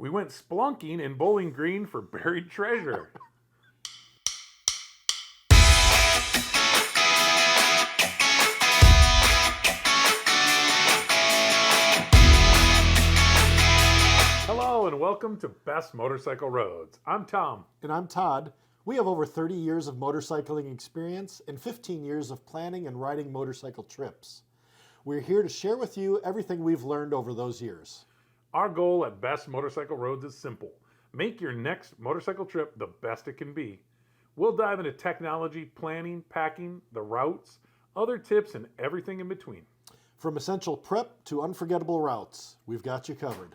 We went spelunking in Bowling Green for buried treasure. Hello and welcome to Best Motorcycle Roads. I'm Tom. And I'm Todd. We have over 30 years of motorcycling experience and 15 years of planning and riding motorcycle trips. We're here to share with you everything we've learned over those years. Our goal at Best Motorcycle Roads is simple. Make your next motorcycle trip the best it can be. We'll dive into technology, planning, packing, the routes, other tips, and everything in between. From essential prep to unforgettable routes, we've got you covered.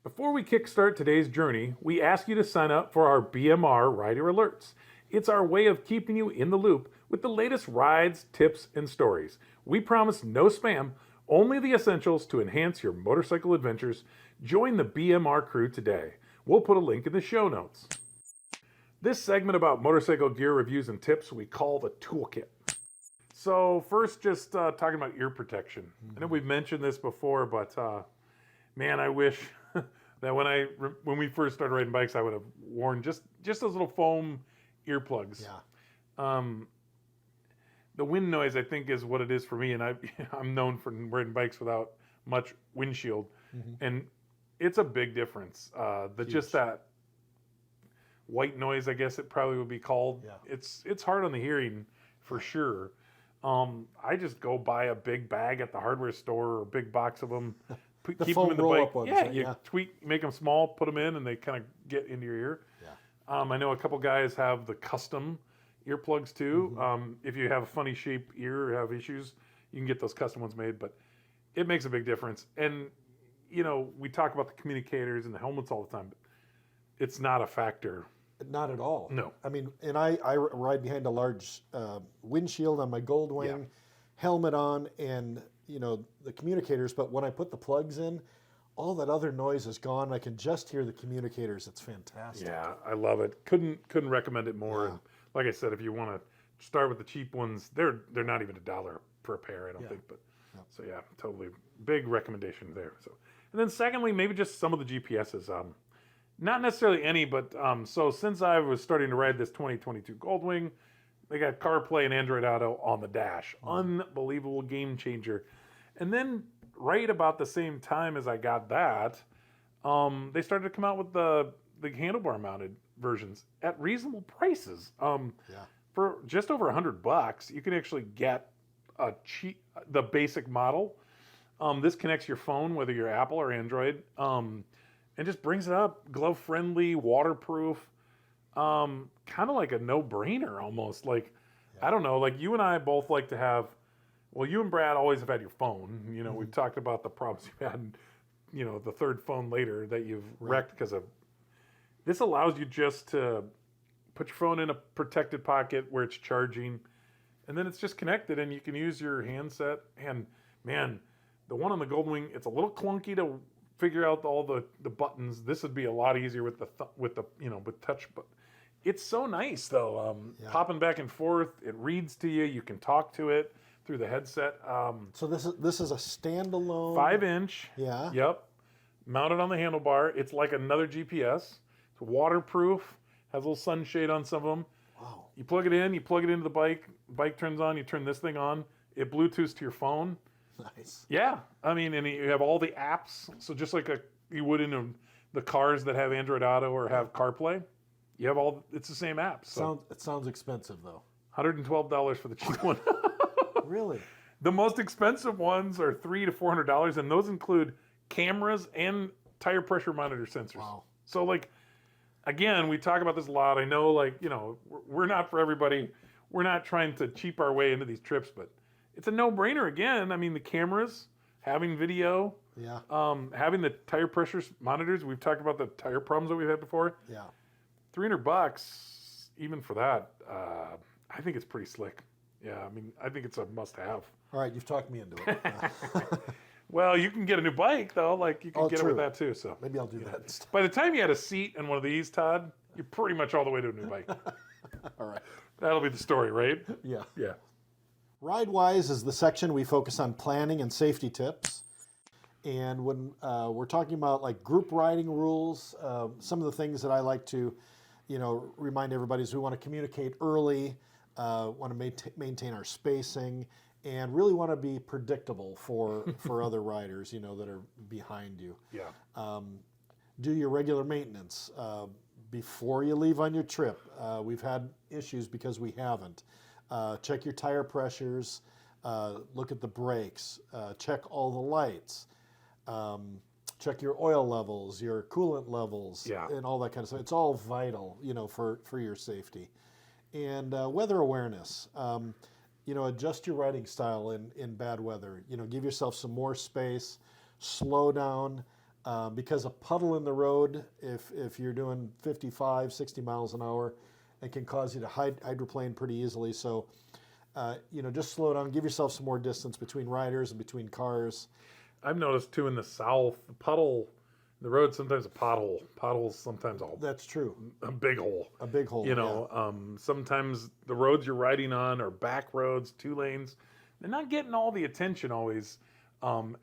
Before we kickstart today's journey, we ask you to sign up for our BMR Rider Alerts. It's our way of keeping you in the loop with the latest rides, tips, and stories. We promise no spam, only the essentials to enhance your motorcycle adventures. Join the BMR crew today. We'll put a link in the show notes. This segment about motorcycle gear reviews and tips we call the toolkit. So first, just talking about ear protection. I know we've mentioned this before, but man, I wish that when we first started riding bikes, I would have worn just those little foam earplugs. Yeah. The wind noise, I think, is what it is for me, and I'm known for riding bikes without much windshield, and it's a big difference. Just that white noise, I guess it probably would be called. Yeah. It's hard on the hearing for sure. I just go buy a big bag at the hardware store or a big box of them. Keep them in the bike. Ones, you tweak, make them small, put them in, and they kind of get into your ear. Yeah. I know a couple guys have the custom earplugs too. If you have a funny shaped ear or have issues, you can get those custom ones made, but it makes a big difference. And, you know, we talk about the communicators and the helmets all the time, but it's not a factor. Not at all. No. I mean, and I ride behind a large windshield on my Goldwing, helmet on, and, you know, the communicators, but when I put the plugs in, all that other noise is gone. I can just hear the communicators. It's fantastic. Yeah, I love it. Couldn't recommend it more. Yeah. And like I said, if you want to start with the cheap ones, they're not even $1 per pair, I don't think. But so yeah, totally big recommendation there. So, and then secondly, maybe just some of the GPSs. Not necessarily any, but so since I was starting to ride this 2022 Goldwing, they got CarPlay and Android Auto on the dash. Unbelievable game changer. And then right about the same time as I got that, they started to come out with the handlebar mounted versions at reasonable prices. For just over $100, you can actually get the basic model. This connects your phone, whether you're Apple or Android, and just brings it up. Glove friendly, waterproof, kind of like a no-brainer almost. Like, I don't know, like you and I both like to have. Well, you and Brad always have had your phone. You know, we've talked about the problems you've had, you know, the third phone later that you've wrecked because of. This allows you just to put your phone in a protected pocket where it's charging, and then it's just connected, and you can use your handset. And man, the one on the Goldwing, it's a little clunky to figure out all the buttons. This would be a lot easier with with touch. But it's so nice though. Popping back and forth, it reads to you. You can talk to it through the headset. So this is a standalone 5-inch. Yeah. Yep. Mounted on the handlebar. It's like another GPS. It's waterproof. Has a little sunshade on some of them. Wow. You plug it in. You plug it into the bike. Bike turns on. You turn this thing on. It Bluetooths to your phone. Nice. Yeah. I mean, and you have all the apps. So just like you would in the cars that have Android Auto or have CarPlay, you have all. It's the same app. So. It sounds expensive though. $112 for the cheap one. Really? The most expensive ones are $300 to $400, and those include cameras and tire pressure monitor sensors. Wow. So, like, again, we talk about this a lot. I know, like, you know, we're not for everybody. We're not trying to cheap our way into these trips, but it's a no-brainer. Again, I mean, the cameras, having video, having the tire pressure monitors. We've talked about the tire problems that we've had before. Yeah. $300, even for that, I think it's pretty slick. Yeah, I mean, I think it's a must-have. All right, you've talked me into it. Well, you can get a new bike, though. Like, you can get it with that, too. So maybe I'll do that instead. By the time you had a seat in one of these, Todd, you're pretty much all the way to a new bike. All right. That'll be the story, right? Yeah. Yeah. RideWise is the section we focus on planning and safety tips. And when we're talking about like group riding rules, some of the things that I like to, remind everybody is we want to communicate early, want to maintain our spacing, and really want to be predictable for other riders, that are behind you. Yeah. Do your regular maintenance before you leave on your trip. We've had issues because we haven't. Check your tire pressures. Look at the brakes. Check all the lights. Check your oil levels, your coolant levels, and all that kind of stuff. It's all vital, for your safety. And weather awareness. Adjust your riding style in bad weather. Give yourself some more space. Slow down. Because a puddle in the road, if you're doing 55, 60 miles an hour, it can cause you to hydroplane pretty easily. So, just slow down. Give yourself some more distance between riders and between cars. I've noticed too in the South, the puddle, the road sometimes a pothole. Potholes sometimes That's true. A big hole. A big hole. Sometimes the roads you're riding on are back roads, 2 lanes. They're not getting all the attention always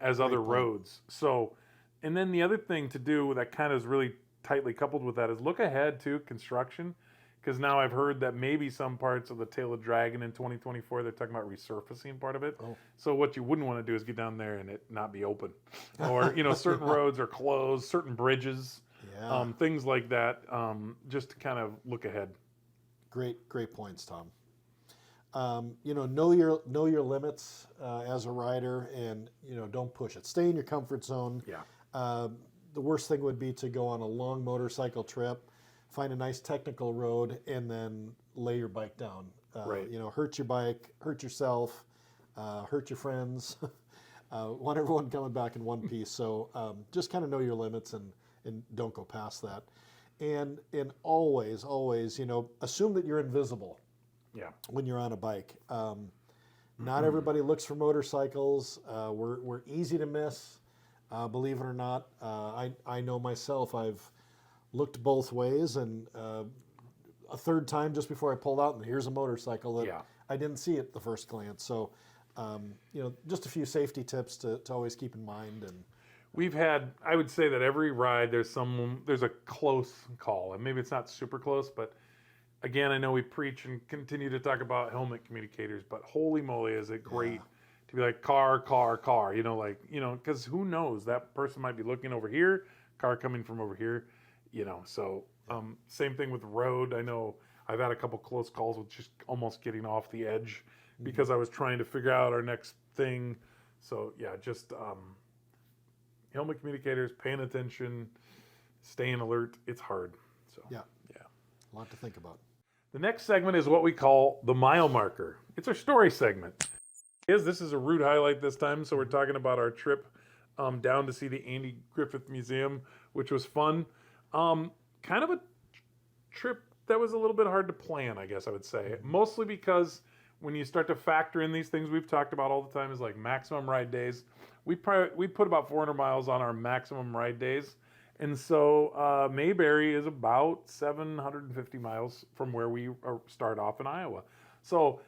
as other roads. So, and then the other thing to do that kind of is really tightly coupled with that is look ahead to construction. Because now I've heard that maybe some parts of the Tail of Dragon in 2024, they're talking about resurfacing part of it. Oh. So what you wouldn't want to do is get down there and it not be open. Or, certain roads are closed, certain bridges, things like that, just to kind of look ahead. Great points, Tom. Know your limits as a rider, and, don't push it. Stay in your comfort zone. Yeah. The worst thing would be to go on a long motorcycle trip, find a nice technical road, and then lay your bike down. Right. Hurt your bike, hurt yourself, hurt your friends. Want everyone coming back in one piece. So just kind of know your limits and don't go past that. And always, assume that you're invisible. Yeah. When you're on a bike. Not everybody looks for motorcycles. We're easy to miss, believe it or not. I know myself, I've looked both ways, and a third time just before I pulled out, and here's a motorcycle that I didn't see at the first glance. So, just a few safety tips to always keep in mind. And we've had, I would say that every ride there's a close call, and maybe it's not super close, but again, I know we preach and continue to talk about helmet communicators, but holy moly, is it great to be like car, because who knows, that person might be looking over here, car coming from over here. So same thing with road. I know I've had a couple close calls with just almost getting off the edge because I was trying to figure out our next thing. So just helmet communicators, paying attention, staying alert. It's hard. So yeah, a lot to think about. The next segment is what we call the mile marker. It's our story segment. This is a route highlight this time. So we're talking about our trip down to see the Andy Griffith Museum, which was fun. Kind of a trip that was a little bit hard to plan, I guess I would say. Mostly because when you start to factor in these things we've talked about all the time is like maximum ride days. We put about 400 miles on our maximum ride days. And so Mayberry is about 750 miles from where we start off in Iowa. So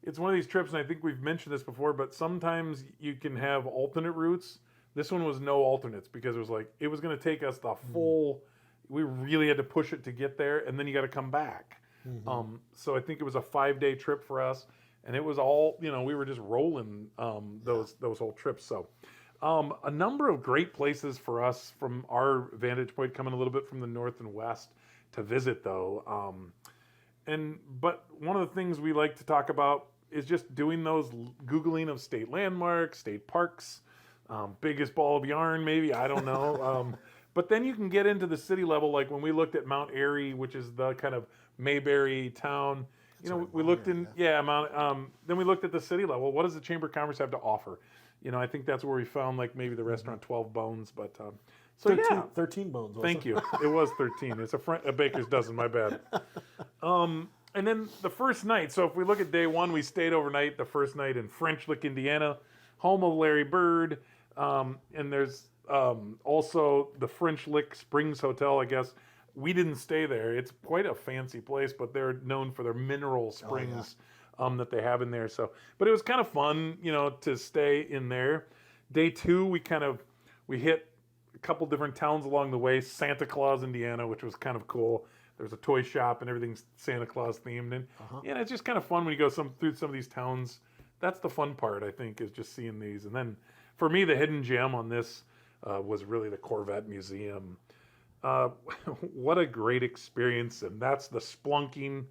it's one of these trips, and I think we've mentioned this before, but sometimes you can have alternate routes. This one was no alternates because it was going to take us the full... We really had to push it to get there, and then you got to come back. Mm-hmm. So I think it was a 5-day trip for us, and it was all, we were just rolling those whole trips. So a number of great places for us from our vantage point, coming a little bit from the north and west to visit, though. But one of the things we like to talk about is just doing those Googling of state landmarks, state parks, biggest ball of yarn, maybe, I don't know. But then you can get into the city level, like when we looked at Mount Airy, which is the kind of Mayberry town. We looked in, Mount. Then we looked at the city level. What does the Chamber of Commerce have to offer? I think that's where we found like maybe the restaurant 12 Bones, but 13 Bones. Thank you. It was 13. It's a baker's dozen. My bad. And then the first night. So if we look at day one, we stayed overnight. The first night in French Lick, Indiana, home of Larry Bird, and there's. Also the French Lick Springs Hotel, I guess. We didn't stay there. It's quite a fancy place, but they're known for their mineral springs that they have in there. So, but it was kind of fun, to stay in there. Day two, we kind of we hit a couple different towns along the way. Santa Claus, Indiana, which was kind of cool. There's a toy shop and everything's Santa Claus themed, and it's just kind of fun when you go through some of these towns. That's the fun part, I think, is just seeing these. And then for me, the hidden gem on this was really the Corvette Museum. What a great experience, and that's the splunking.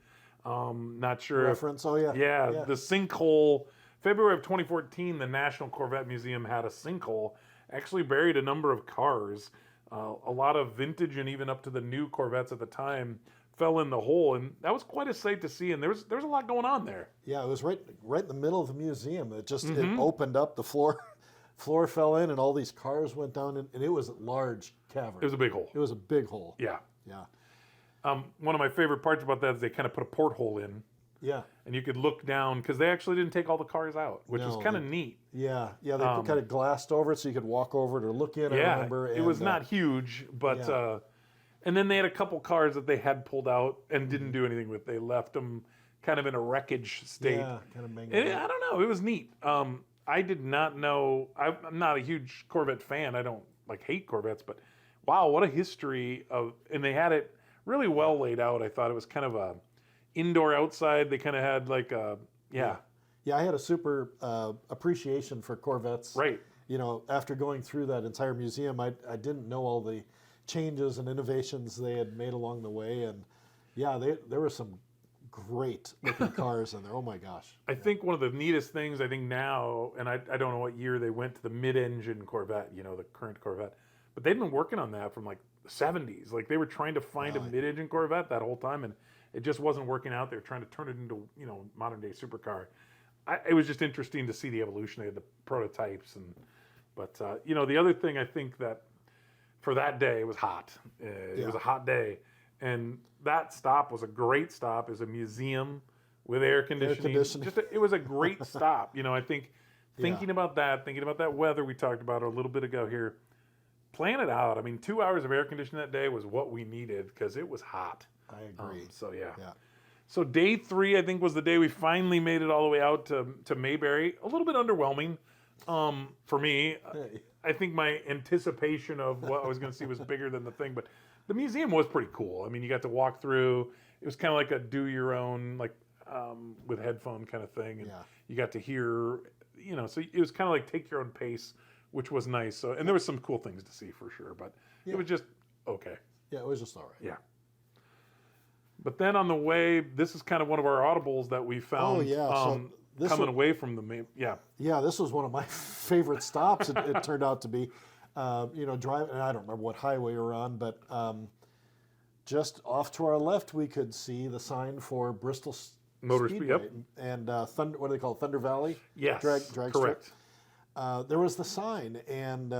Not sure reference. Oh yeah. Yeah, the sinkhole. February of 2014, the National Corvette Museum had a sinkhole. Actually buried a number of cars. A lot of vintage and even up to the new Corvettes at the time fell in the hole, and that was quite a sight to see. And there was a lot going on there. Yeah, it was right in the middle of the museum. It just it opened up, the floor fell in, and all these cars went down, and it was a large cavern. It was a big hole. It was a big hole. Yeah. Yeah. One of my favorite parts about that is they kind of put a porthole in. Yeah. And you could look down, because they actually didn't take all the cars out, which was kind of neat. Yeah, they kind of glassed over it so you could walk over it or look in. Yeah, I remember. it was not huge, but and then they had a couple cars that they had pulled out and didn't do anything with. They left them kind of in a wreckage state. Yeah, kind of mangled. And I don't know. It was neat. I did not know. I'm not a huge Corvette fan. I don't hate Corvettes, but wow, what a history of! And they had it really well laid out. I thought it was kind of a indoor outside. They kind of had Yeah, I had a super appreciation for Corvettes. Right. You know, after going through that entire museum, I didn't know all the changes and innovations they had made along the way, and there were some great looking cars in there. Oh my gosh! I think one of the neatest things I think now, and I don't know what year they went to the mid-engine Corvette, the current Corvette, but they'd been working on that from the 70s. They were trying to find a mid-engine Corvette that whole time, and it just wasn't working out. They were trying to turn it into modern day supercar. It was just interesting to see the evolution. They had the prototypes, but the other thing I think that for that day it was hot. It was a hot day, and that stop was a great stop. It was a museum with air conditioning. It was a great stop. I think thinking about that weather we talked about a little bit ago here, plan it out. I mean, 2 hours of air conditioning that day was what we needed because it was hot. I agree. Yeah. So day 3, I think, was the day we finally made it all the way out to Mayberry. A little bit underwhelming for me. I think my anticipation of what I was going to see was bigger than the thing, but the museum was pretty cool. I mean, you got to walk through. It was kind of like a do your own, with headphone kind of thing, and you got to hear, so it was kind of like take your own pace, which was nice. So, and there was some cool things to see for sure, but it was just okay. Yeah, it was just all right. Yeah. But then on the way, this is kind of one of our audibles that we found. Oh yeah. Coming away from the Yeah, this was one of my favorite stops. It turned out to be, driving. And I don't remember what highway we were on, but just off to our left, we could see the sign for Bristol Motor Speedway, Yep. And Thunder. What do they call it? Thunder Valley? Yes, drag correct. Strip. There was the sign, and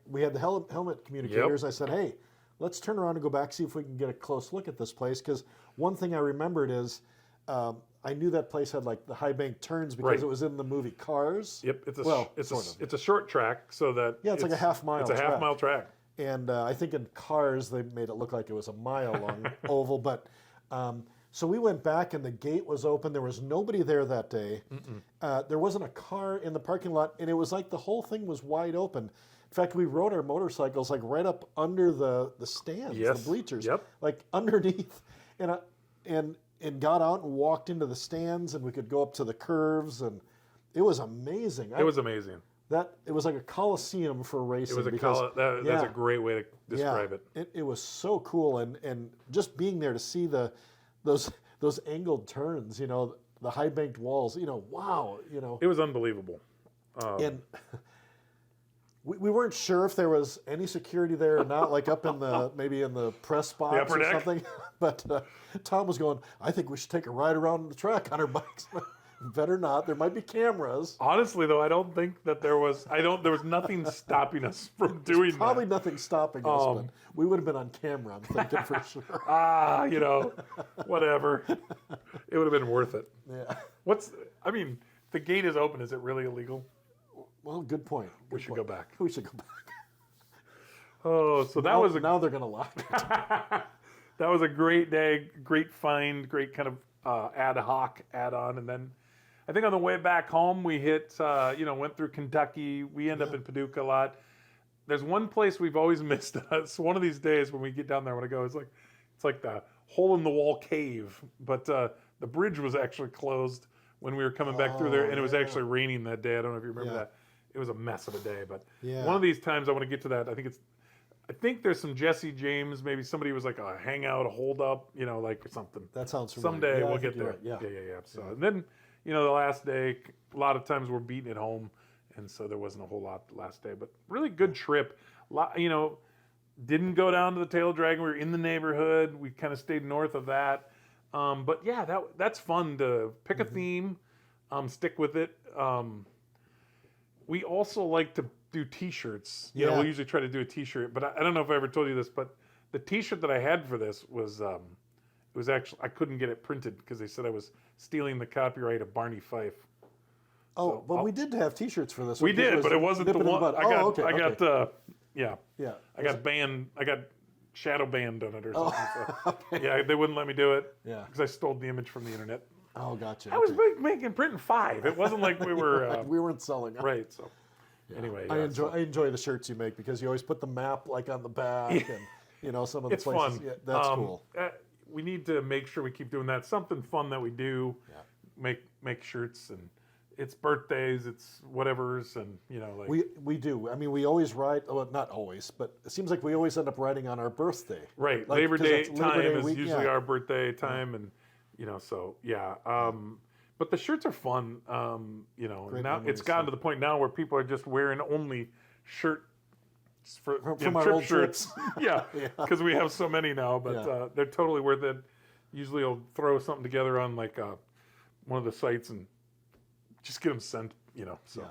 we had the helmet communicators. Yep. I said, hey, let's turn around and go back, see if we can get a close look at this place. Because one thing I remembered is I knew that place had the high bank turns because it was in the movie Cars. Yep, it's a short track, so that it's like a half mile. It's a half mile track. And I think in Cars they made it look like it was a mile long oval. But so we went back and the gate was open. There was nobody there that day. There wasn't a car in the parking lot, and it was like the whole thing was wide open. In fact, we rode our motorcycles right up under the stands, the bleachers, underneath, and got out and walked into the stands, and we could go up to the curves, and it was amazing. It was amazing. It was like a coliseum for racing. It was that's a great way to describe it. It was so cool, and just being there to see those angled turns, the high banked walls, wow, It was unbelievable. And we weren't sure if there was any security there or not, up in maybe in the press box or something. But Tom was going, I think we should take a ride around the track on our bikes. Better not. There might be cameras. Honestly, though, I don't think that there was. There was nothing stopping us from doing that. Probably nothing stopping us, but we would have been on camera. I'm thinking for sure. Whatever. It would have been worth it. Yeah. The gate is open. Is it really illegal? Well, good point. We should go back. We should go back. Oh, so that was now they're gonna lock it. That was a great day, great find, great kind of ad hoc add-on, and then I think on the way back home, we hit, went through Kentucky. We end up in Paducah a lot. There's one place we've always missed. It's one of these days when we get down there, when I go, it's like the hole in the wall cave. But the bridge was actually closed when we were coming back through there, and it was actually raining that day. I don't know if you remember that. It was a mess of a day, but one of these times I want to get to that. I think there's some Jesse James. Maybe somebody was like a hangout, a hold up, like something. That sounds familiar. Someday we'll get there. Right. Yeah. So and then, the last day, a lot of times we're beating it home, and so there wasn't a whole lot the last day. But really good trip. Didn't go down to the Tail Dragon. We were in the neighborhood. We kind of stayed north of that. But yeah, that's fun to pick a theme, stick with it. We also like to do T-shirts. We usually try to do a T-shirt, but I don't know if I ever told you this, but the T-shirt that I had for this was it was actually, I couldn't get it printed because they said I was stealing the copyright of Barney Fife. Oh, but we did have T-shirts for this. We did, but it wasn't the one. I got I got banned. I got shadow banned on it or something. So, yeah, they wouldn't let me do it. Yeah, because I stole the image from the internet. Oh, gotcha. I was printing 5. It wasn't like we were. We weren't selling. Right. So. Yeah. Anyway, I enjoy the shirts you make because you always put the map like on the back and some of the it's places. Fun. Yeah, that's cool. We need to make sure we keep doing that. Something fun that we do. Yeah. Make shirts, and it's birthdays, it's whatever's, and we do. I mean, we always write. Well, not always, but it seems like we always end up writing on our birthday. Right. Labor Day time is usually our birthday time, and so yeah. But the shirts are fun, now it's gotten to the point now where people are just wearing only shirts from our old shirts. Because we have so many now, but they're totally worth it. Usually I'll throw something together on like one of the sites and just get them sent, so.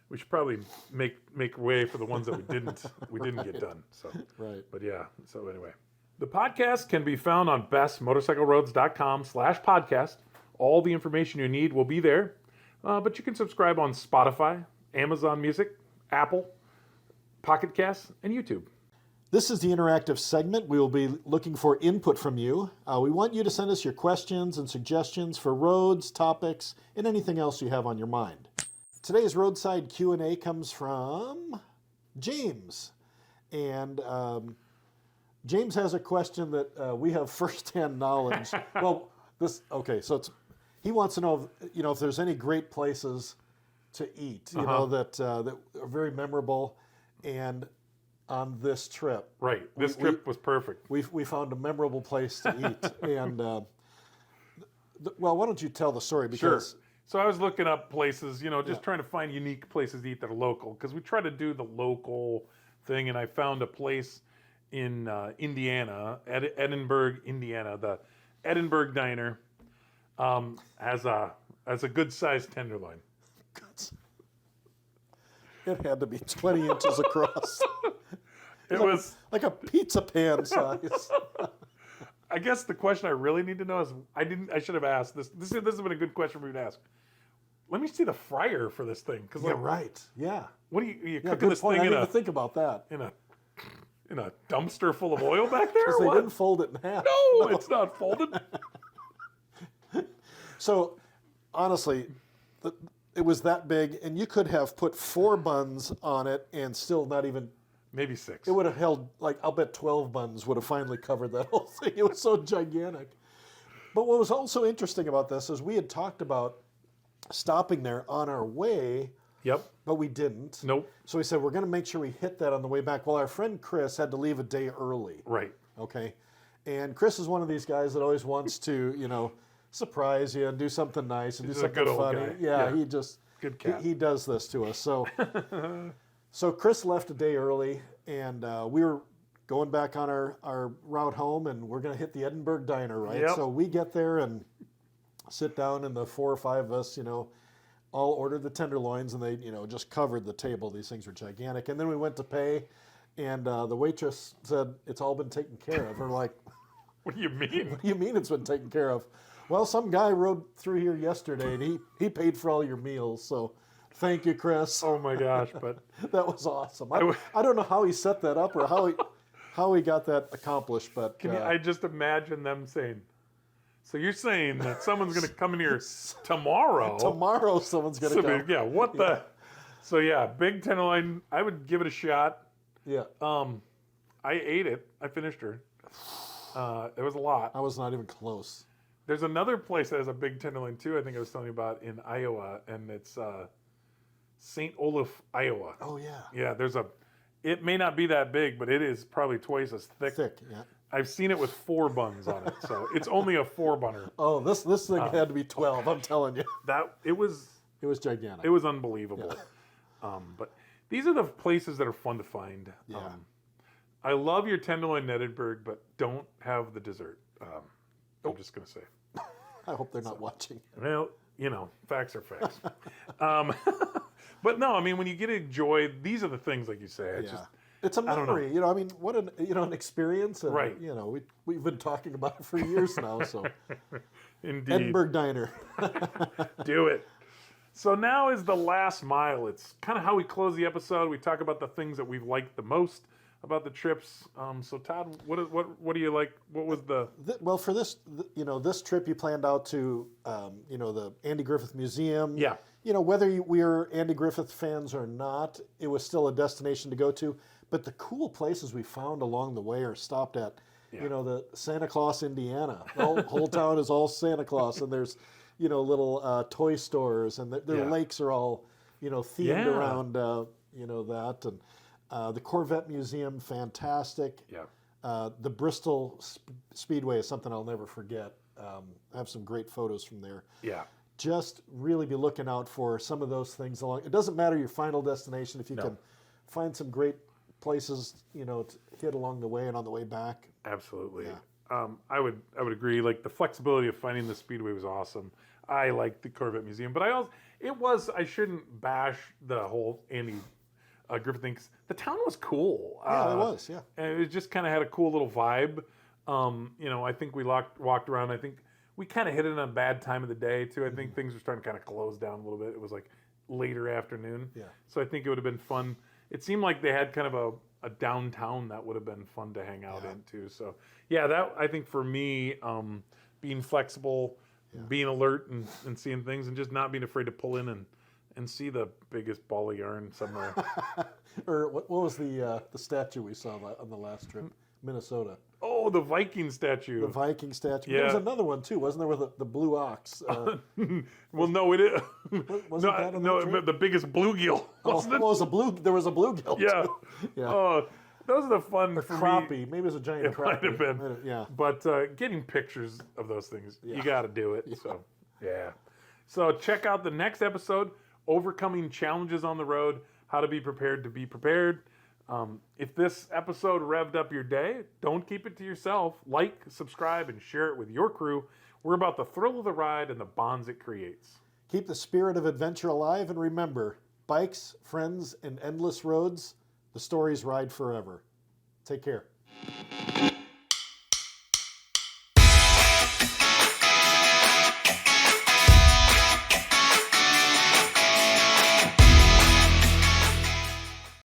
We should probably make way for the ones that we didn't get done. So right. But yeah, so anyway. The podcast can be found on bestmotorcycleroads.com/podcast. All the information you need will be there, but you can subscribe on Spotify, Amazon Music, Apple, Pocket Casts, and YouTube. This is the interactive segment. We will be looking for input from you. We want you to send us your questions and suggestions for roads, topics, and anything else you have on your mind. Today's Roadside Q&A comes from James. And James has a question that we have firsthand knowledge. He wants to know, if there's any great places to eat, that are very memorable, and on this trip. Right. This trip was perfect. We found a memorable place to eat, and why don't you tell the story? Because sure. So I was looking up places, trying to find unique places to eat that are local, because we try to do the local thing, and I found a place in Indiana, Edinburgh, Indiana, the Edinburgh Diner. Has a good sized tenderloin. It had to be 20 inches across. It was like a pizza pan size. I guess the question I really need to know is I should have asked this. This has been a good question for me to ask. Let me see the fryer for this thing, because right. Yeah. What are you cooking this thing I in didn't think about that. In a dumpster full of oil back there? Because they didn't fold it in half. No, it's not folded. So, honestly, it was that big, and you could have put 4 buns on it and still not even... Maybe 6. It would have held, I'll bet 12 buns would have finally covered that whole thing. It was so gigantic. But what was also interesting about this is we had talked about stopping there on our way. Yep. But we didn't. Nope. So we said, we're going to make sure we hit that on the way back. Well, our friend Chris had to leave a day early. Right. Okay. And Chris is one of these guys that always wants to, surprise you and do something nice and do something funny. Yeah, he just good cat. He does this to us. So so Chris left a day early, and we were going back on our route home, and we're going to hit the Edinburgh Diner, right? Yep. So we get there and sit down, and the 4 or 5 of us, all ordered the tenderloins, and they, just covered the table. These things were gigantic. And then we went to pay, and the waitress said, "It's all been taken care of." We're like, "What do you mean? What do you mean it's been taken care of?" Well, some guy rode through here yesterday, and he paid for all your meals. So, thank you, Chris. Oh my gosh! But that was awesome. I don't know how he set that up or how he got that accomplished, but I just imagine them saying, So you're saying that someone's going to come in here tomorrow? Tomorrow, someone's going to come. Yeah, what the? So yeah, big tenderloin. I would give it a shot. Yeah. I ate it. I finished her. It was a lot. I was not even close. There's another place that has a big tenderloin too. I think I was telling you about in Iowa, and it's St. Olaf, Iowa. Oh yeah. Yeah, it may not be that big, but it is probably twice as thick. Thick, yeah. I've seen it with 4 buns on it, so it's only a 4-bunner. Oh, this thing had to be 12. I'm telling you. It was gigantic. It was unbelievable. Yeah. But these are the places that are fun to find. Yeah. I love your tenderloin Edinburgh, but don't have the dessert. I'm just gonna say. I hope they're not watching. Well, facts are facts. But no, I mean, when you get enjoyed, these are the things, like you say. It's a memory, I mean, what an experience. And, right. We've been talking about it for years now. So, Indeed. Edinburgh Diner. Do it. So now is the last mile. It's kind of how we close the episode. We talk about the things that we've liked the most about the trips. So Todd, what do you like? What was well, for this, this trip you planned out to, the Andy Griffith Museum. Yeah. Whether we are Andy Griffith fans or not, it was still a destination to go to. But the cool places we found along the way are stopped at, the Santa Claus, Indiana. The whole town is all Santa Claus, and there's, little toy stores, and their lakes are all, themed around, that. And the Corvette Museum, fantastic. Yeah. The Bristol Speedway is something I'll never forget. I have some great photos from there. Yeah. Just really be looking out for some of those things along. It doesn't matter your final destination if you can find some great places, to hit along the way and on the way back. Absolutely. Yeah. I would agree. Like the flexibility of finding the Speedway was awesome. I liked the Corvette Museum, but I shouldn't bash the whole Andy Griffith thing. 'Cause the town was cool. Yeah, it was. Yeah. And it just kind of had a cool little vibe. I think we walked around. I think we kind of hit it on a bad time of the day too. I think things were starting to kind of close down a little bit. It was like later afternoon. Yeah. So I think it would have been fun. It seemed like they had kind of a downtown that would have been fun to hang out in too. So yeah, that I think for me, being flexible, being alert and seeing things, and just not being afraid to pull in and see the biggest ball of yarn somewhere. Or what was the statue we saw on the last trip? Minnesota. Oh, the Viking statue. The Viking statue. Yeah. There was another one too, wasn't there, with the blue ox? Well, no, it is. Wasn't that on that trip? The biggest bluegill. Wasn't it? Well, there was a bluegill. Yeah. Too. Yeah. Oh, those are the fun. Or for crappie. Me. Maybe it was a giant It crappie. might have been. Yeah. But getting pictures of those things, you got to do it. Yeah. So, yeah. So check out the next episode, Overcoming Challenges on the Road, How to Be Prepared to Be Prepared. If this episode revved up your day, don't keep it to yourself. Like, subscribe, and share it with your crew. We're about the thrill of the ride and the bonds it creates. Keep the spirit of adventure alive, and remember, bikes, friends, and endless roads, the stories ride forever. Take care.